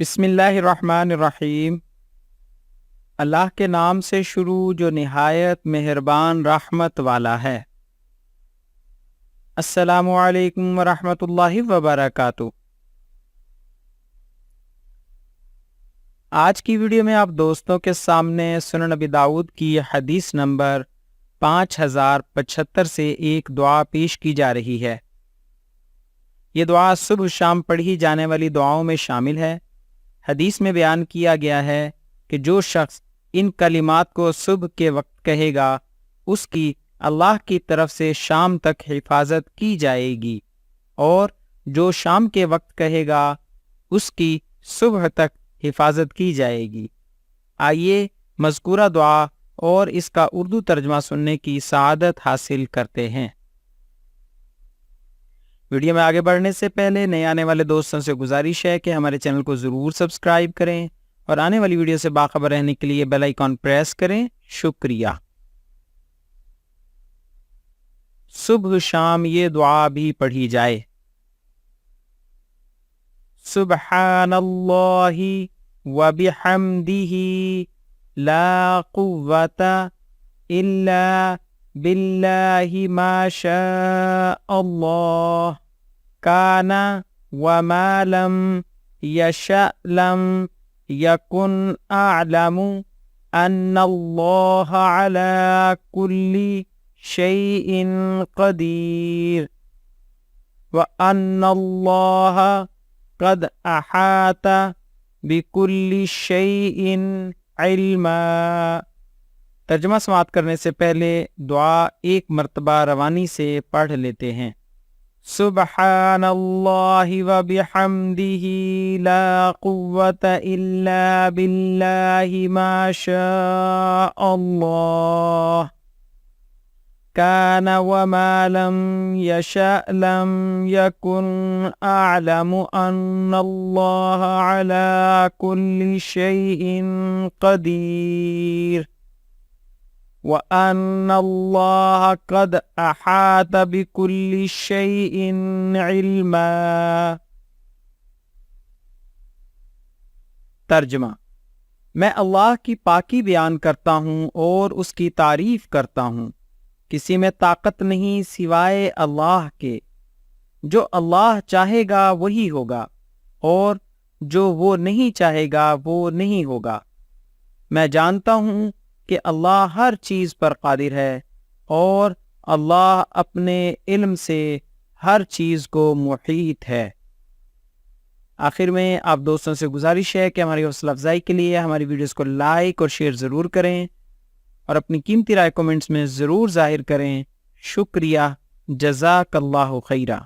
بسم اللہ الرحمن الرحیم۔ اللہ کے نام سے شروع جو نہایت مہربان رحمت والا ہے۔ السلام علیکم ورحمۃ اللہ وبرکاتہ۔ آج کی ویڈیو میں آپ دوستوں کے سامنے سنن نبی داؤد کی حدیث نمبر 5075 سے ایک دعا پیش کی جا رہی ہے۔ یہ دعا صبح شام پڑھی جانے والی دعاؤں میں شامل ہے۔ حدیث میں بیان کیا گیا ہے کہ جو شخص ان کلمات کو صبح کے وقت کہے گا اس کی اللہ کی طرف سے شام تک حفاظت کی جائے گی، اور جو شام کے وقت کہے گا اس کی صبح تک حفاظت کی جائے گی۔ آئیے مذکورہ دعا اور اس کا اردو ترجمہ سننے کی سعادت حاصل کرتے ہیں۔ ویڈیو میں آگے بڑھنے سے پہلے نئے آنے والے دوستوں سے گزارش ہے کہ ہمارے چینل کو ضرور سبسکرائب کریں اور آنے والی ویڈیو سے باخبر رہنے کے لیے بیل آئیکن پریس کریں۔ شکریہ۔ صبح شام یہ دعا بھی پڑھی جائے۔ سبحان اللہ وبحمدہ لا قوة الا باللہ ما شاء اللہ کان وما لم یشأ لم یکن اعلم ان اللہ علی کل شیء قدیر وان اللہ قد احاط بکل شیء علما۔ ترجمہ سماعت کرنے سے پہلے دعا ایک مرتبہ روانی سے پڑھ لیتے ہیں۔ سبحان اللہ وبحمدہ لا قوة الا باللہ ما شاء اللہ کان وما لم یشأ لم یکن اعلم ان اللہ علی کل شیء قدیر وَأَنَّ اللَّهَ قَدْ أَحَاطَ بِكُلِّ شَيْءٍ عِلْمًا۔ ترجمہ: میں اللہ کی پاکی بیان کرتا ہوں اور اس کی تعریف کرتا ہوں۔ کسی میں طاقت نہیں سوائے اللہ کے۔ جو اللہ چاہے گا وہی ہوگا، اور جو وہ نہیں چاہے گا وہ نہیں ہوگا۔ میں جانتا ہوں کہ اللہ ہر چیز پر قادر ہے، اور اللہ اپنے علم سے ہر چیز کو محیط ہے۔ آخر میں آپ دوستوں سے گزارش ہے کہ ہماری حوصلہ افزائی کے لیے ہماری ویڈیوز کو لائک اور شیئر ضرور کریں، اور اپنی قیمتی رائے کومنٹس میں ضرور ظاہر کریں۔ شکریہ۔ جزاک اللہ خیرہ۔